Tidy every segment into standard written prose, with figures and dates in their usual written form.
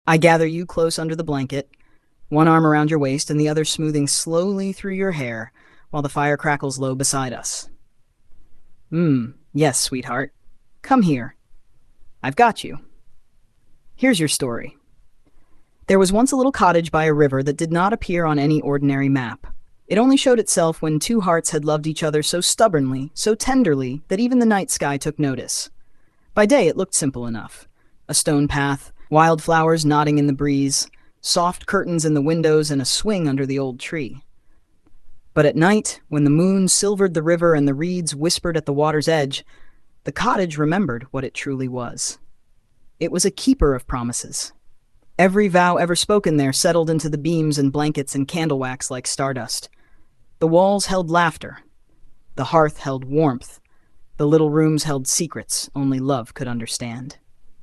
I gather you close under the blanket, one arm around your waist and the other smoothing slowly through your hair while the fire crackles low beside us. Yes, sweetheart. Come here. I've got you. Here's your story. There was once a little cottage by a river that did not appear on any ordinary map. It only showed itself when two hearts had loved each other so stubbornly, so tenderly, that even the night sky took notice. By day it looked simple enough. A stone path, wildflowers nodding in the breeze, soft curtains in the windows, and a swing under the old tree. But at night, when the moon silvered the river and the reeds whispered at the water's edge, the cottage remembered what it truly was. It was a keeper of promises. Every vow ever spoken there settled into the beams and blankets and candle wax like stardust. The walls held laughter. The hearth held warmth. The little rooms held secrets only love could understand.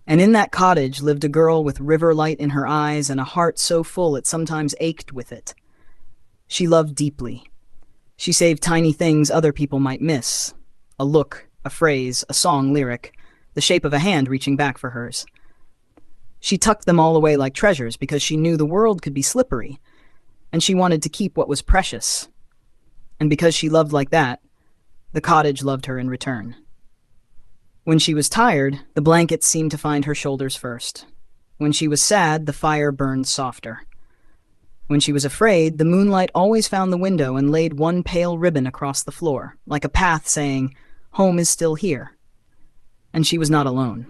And in that cottage lived a girl with river light in her eyes and a heart so full it sometimes ached with it. She loved deeply. She saved tiny things other people might miss. A look, a phrase, a song lyric, the shape of a hand reaching back for hers. She tucked them all away like treasures because she knew the world could be slippery, and she wanted to keep what was precious. And because she loved like that, the cottage loved her in return. When she was tired, the blankets seemed to find her shoulders first. When she was sad, the fire burned softer. When she was afraid, the moonlight always found the window and laid one pale ribbon across the floor, like a path saying, "Home is still here." And she was not alone.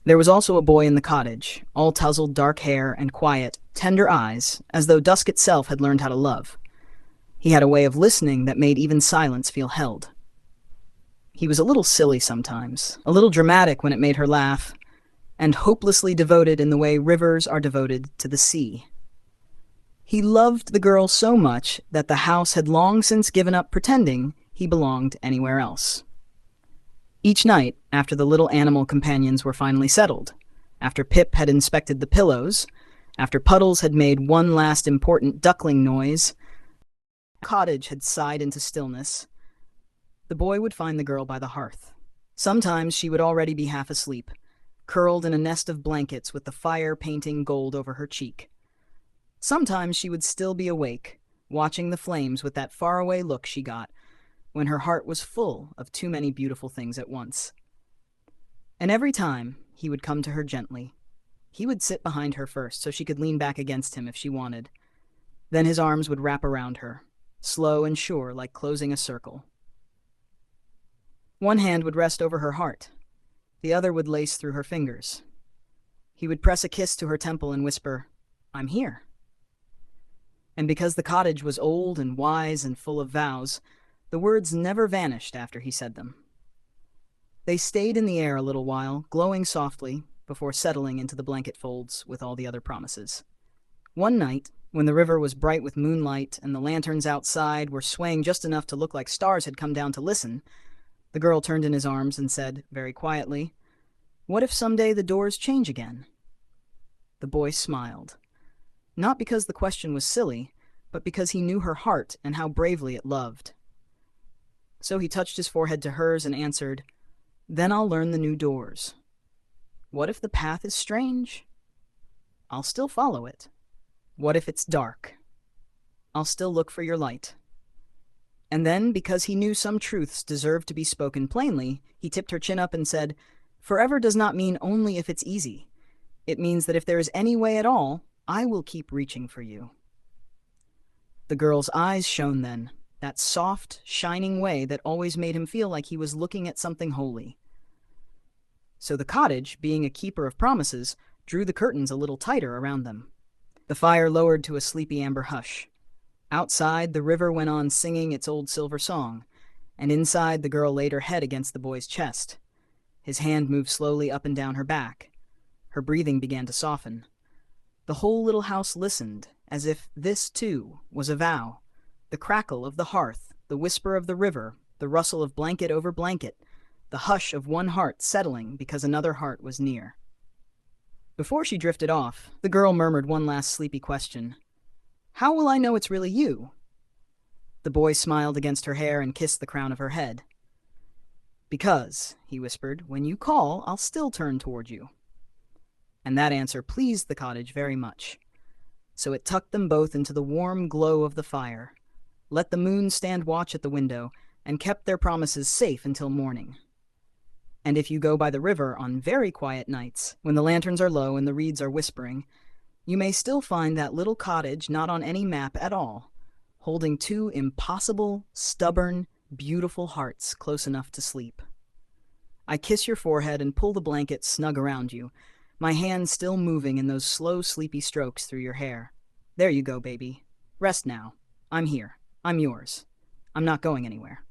There was also a boy in the cottage, all tousled dark hair and quiet, tender eyes, as though dusk itself had learned how to love. He had a way of listening that made even silence feel held. He was a little silly sometimes, a little dramatic when it made her laugh, and hopelessly devoted in the way rivers are devoted to the sea. He loved the girl so much that the house had long since given up pretending he belonged anywhere else. Each night, after the little animal companions were finally settled, after Pip had inspected the pillows, after Puddles had made one last important duckling noise, the cottage had sighed into stillness, the boy would find the girl by the hearth. Sometimes she would already be half asleep, curled in a nest of blankets with the fire painting gold over her cheek. Sometimes she would still be awake, watching the flames with that faraway look she got when her heart was full of too many beautiful things at once. And every time, he would come to her gently. He would sit behind her first so she could lean back against him if she wanted. Then his arms would wrap around her, slow and sure like closing a circle. One hand would rest over her heart. The other would lace through her fingers. He would press a kiss to her temple and whisper, "I'm here." And because the cottage was old and wise and full of vows, the words never vanished after he said them. They stayed in the air a little while, glowing softly, before settling into the blanket folds with all the other promises. One night, when the river was bright with moonlight and the lanterns outside were swaying just enough to look like stars had come down to listen, the girl turned in his arms and said, very quietly, "What if someday the doors change again?" The boy smiled. Not because the question was silly, but because he knew her heart and how bravely it loved. So he touched his forehead to hers and answered, "Then I'll learn the new doors. What if the path is strange? I'll still follow it. What if it's dark? I'll still look for your light." And then, because he knew some truths deserved to be spoken plainly, he tipped her chin up and said, "Forever does not mean only if it's easy. It means that if there is any way at all, I will keep reaching for you." The girl's eyes shone then, that soft, shining way that always made him feel like he was looking at something holy. So the cottage, being a keeper of promises, drew the curtains a little tighter around them. The fire lowered to a sleepy amber hush. Outside, the river went on singing its old silver song, and inside the girl laid her head against the boy's chest. His hand moved slowly up and down her back. Her breathing began to soften. The whole little house listened, as if this, too, was a vow. The crackle of the hearth, the whisper of the river, the rustle of blanket over blanket, the hush of one heart settling because another heart was near. Before she drifted off, the girl murmured one last sleepy question. "How will I know it's really you?" The boy smiled against her hair and kissed the crown of her head. "Because," he whispered, "when you call, I'll still turn toward you." And that answer pleased the cottage very much. So it tucked them both into the warm glow of the fire, let the moon stand watch at the window, and kept their promises safe until morning. And if you go by the river on very quiet nights, when the lanterns are low and the reeds are whispering, you may still find that little cottage not on any map at all, holding two impossible, stubborn, beautiful hearts close enough to sleep. I kiss your forehead and pull the blanket snug around you, my hands still moving in those slow, sleepy strokes through your hair. There you go, baby. Rest now. I'm here. I'm yours. I'm not going anywhere.